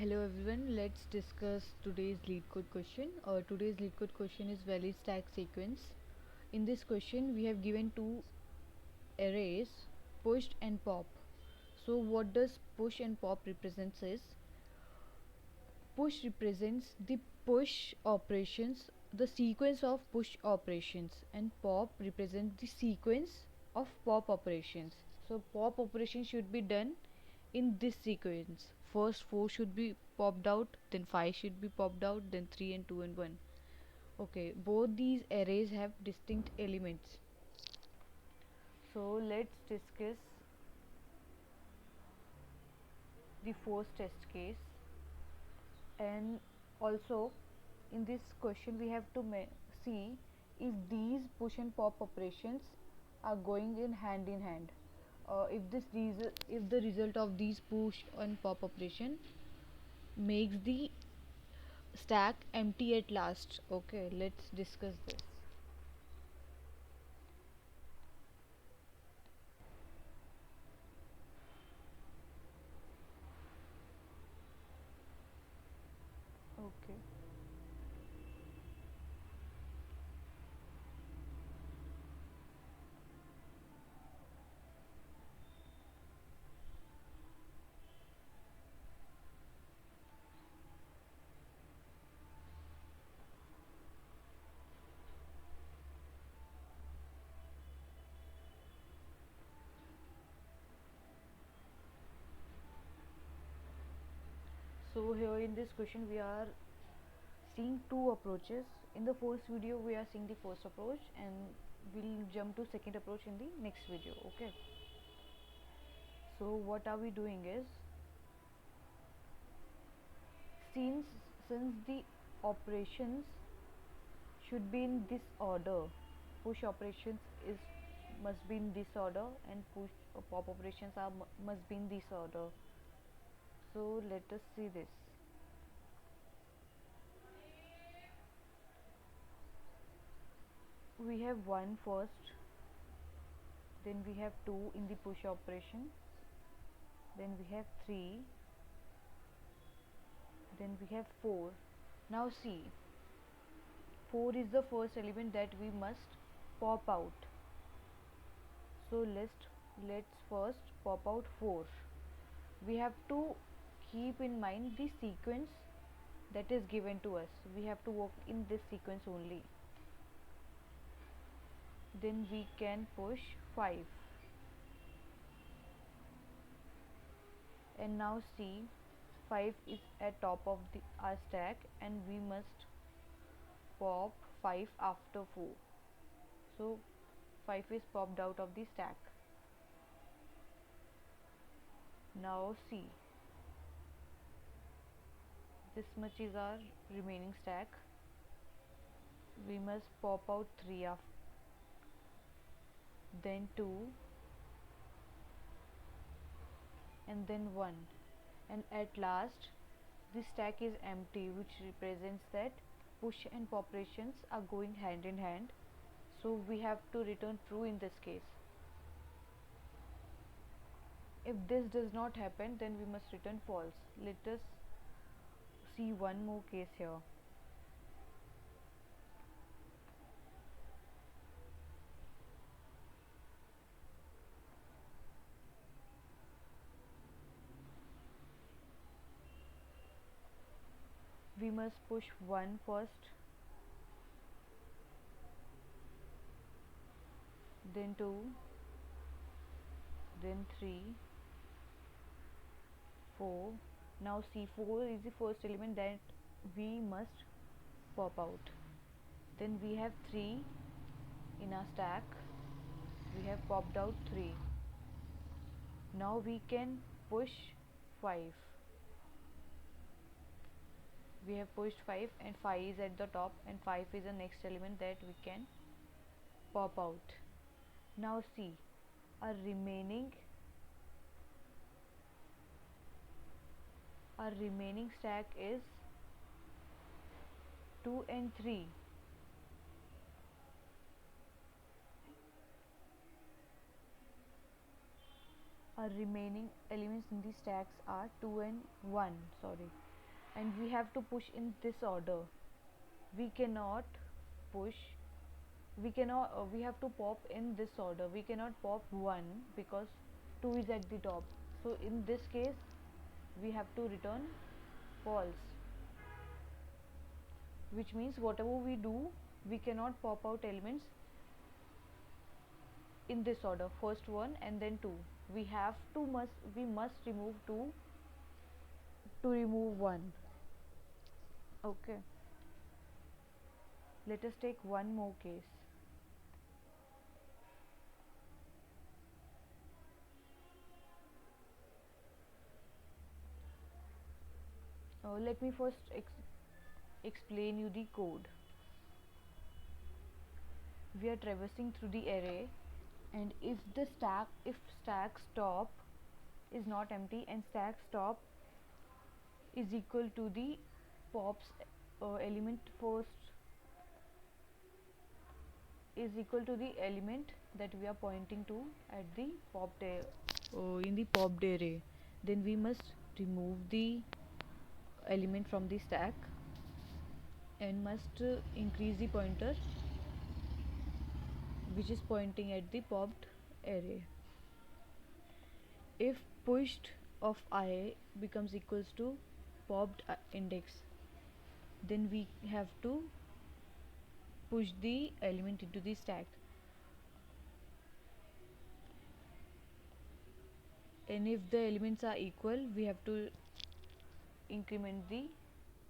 Hello everyone, let's discuss today's Leetcode question. Today's Leetcode question is valid stack sequence. In this question we have given two arrays, push and pop. So what does push and pop represents is, push represents the push operations, the sequence of push operations, and pop represents the sequence of pop operations. So pop operation should be done in this sequence. First 4 should be popped out, then 5 should be popped out, then 3 and 2 and 1. Okay, both these arrays have distinct elements. So let's discuss the first test case. And also in this question we have to see if these push and pop operations are going in hand. If the result of these push and pop operation makes the stack empty at last. Okay, let's discuss this. Okay. So here in this question we are seeing two approaches. In the first video we are seeing the first approach, and we'll jump to second approach in the next video. Okay. So what are we doing is, since since the operations should be in this order, push operations is must be in this order, and push pop operations are must be in this order. So let us see this. We have 1 first, then we have 2 in the push operation, then we have 3, then we have 4. Now see, 4 is the first element that we must pop out. So let's first pop out 4. We have to keep in mind the sequence that is given to us. We have to work in this sequence only. Then we can push 5. And now see, 5 is at top of our stack, and we must pop 5 after 4. So 5 is popped out of the stack. Now see, this much is our remaining stack. We must pop out 3 after, then 2, and then 1, and at last this stack is empty, which represents that push and pop operations are going hand in hand. So we have to return true in this case. If this does not happen, then we must return false. Let us see one more case here. We must push 1 first, then 2, then 3, 4. Now see, 4 is the first element that we must pop out. Then we have 3 in our stack. We have popped out 3. Now we can push 5. We have pushed 5, and 5 is at the top, and 5 is the next element that we can pop out. Now see, our remaining stack is 2 and 3. Our remaining elements in the stacks are 2 and 1, sorry. and we have to push in this order. We cannot push, we have to pop in this order. We cannot pop 1 because 2 is at the top. So in this case we have to return false, which means whatever we do, we cannot pop out elements in this order, first 1 and then 2. We must remove 2 to remove 1. Okay, let us take one more case. Let me first explain you the code. We are traversing through the array, and if stack stop is not empty and stack stop is equal to the pops element first is equal to the element that we are pointing to at the in the popped array, then we must remove the element from the stack and must increase the pointer which is pointing at the popped array. If pushed of I becomes equals to popped index, then we have to push the element into the stack, and if the elements are equal, we have to increment the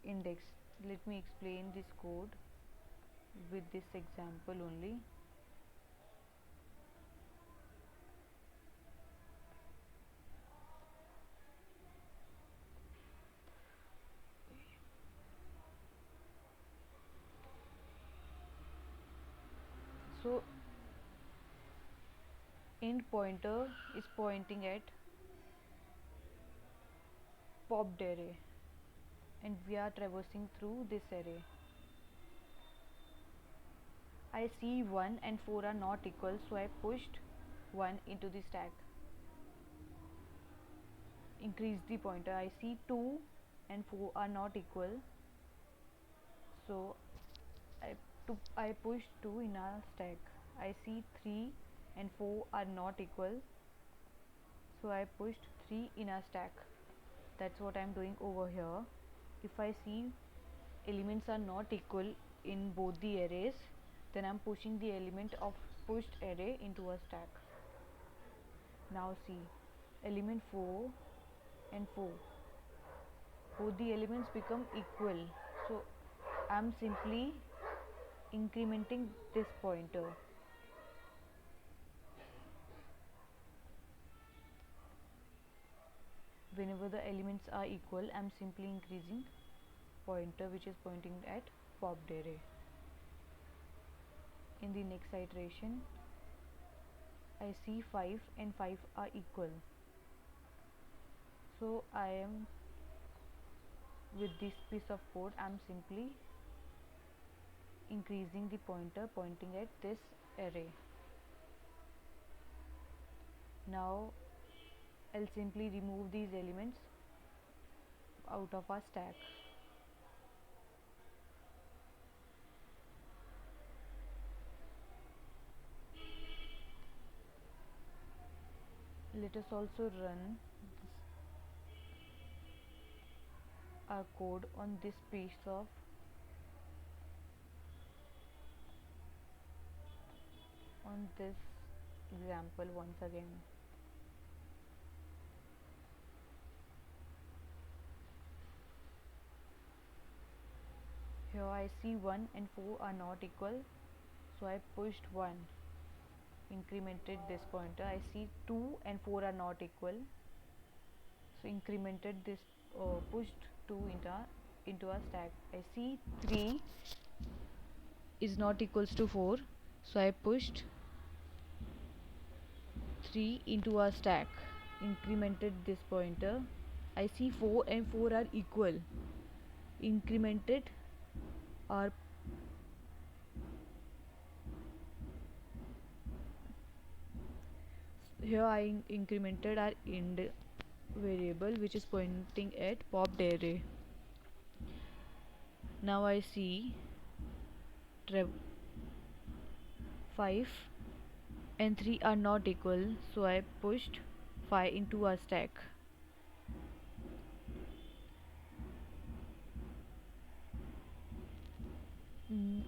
index. Let me explain this code with this example only. So int pointer is pointing at popped array, and we are traversing through this array. I see 1 and 4 are not equal, so I pushed 1 into the stack. Increase the pointer. I see 2 and 4 are not equal, so I pushed 2 in our stack. I see 3 and 4 are not equal, so I pushed 3 in our stack. That's what I'm doing over here. If I see elements are not equal in both the arrays, then I'm pushing the element of pushed array into a stack. Now see, element 4 and 4, both the elements become equal, so I'm simply incrementing this pointer. Whenever the elements are equal, I'm simply increasing pointer which is pointing at popped array. In the next iteration, I see 5 and 5 are equal, so I am with this piece of code, I'm simply increasing the pointer pointing at this array. Now I'll simply remove these elements out of our stack. Let us also run our code on this piece of this example once again. Here I see 1 and 4 are not equal, so I pushed 1, incremented this pointer. I see 2 and 4 are not equal, so incremented this, pushed 2 into a stack. I see 3 is not equals to 4, so I pushed 3 into a stack, incremented this pointer. I see 4 and 4 are equal, incremented our here I incremented our ind variable which is pointing at popped array. Now I see 5 and 3 are not equal, so I pushed 5 into a stack.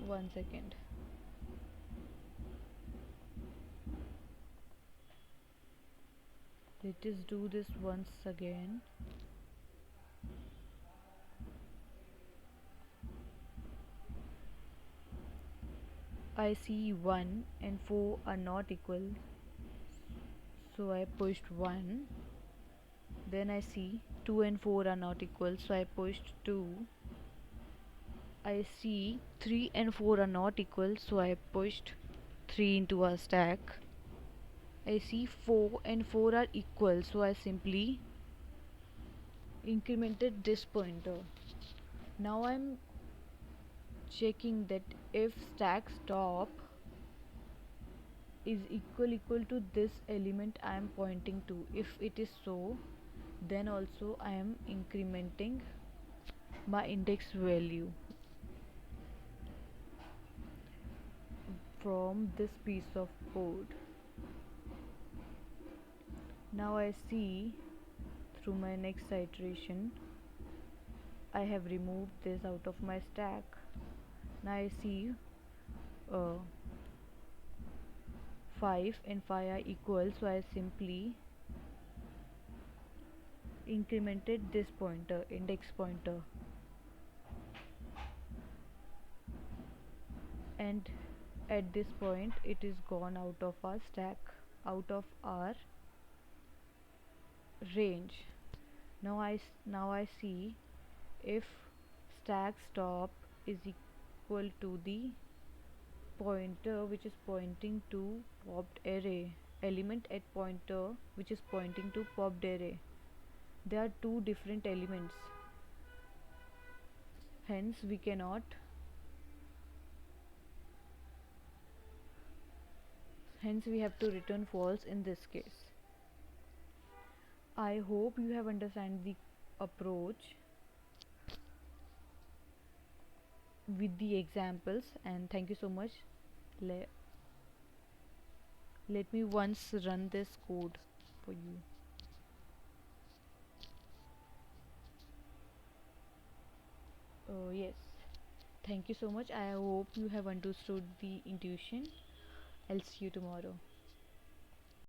One second. Let us do this once again. I see 1 and 4 are not equal, so I pushed 1. Then I see 2 and 4 are not equal, so I pushed 2. I see 3 and 4 are not equal, so I pushed 3 into a stack. I see 4 and 4 are equal, so I simply incremented this pointer. Now I'm checking that if stack top is equal to this element I am pointing to. If it is so, then also I am incrementing my index value from this piece of code. Now I see through my next iteration I have removed this out of my stack. Now I see 5 and 5 are equal, so I simply incremented this pointer, index pointer, and at this point it is gone out of our stack, out of our range. Now I see if stack top is equal to the pointer which is pointing to popped array, element at pointer which is pointing to popped array. There are two different elements, hence we have to return false in this case. I hope you have understand the approach with the examples, and thank you so much. Let me once run this code for you. Yes, thank you so much. I hope you have understood the intuition. I'll see you tomorrow.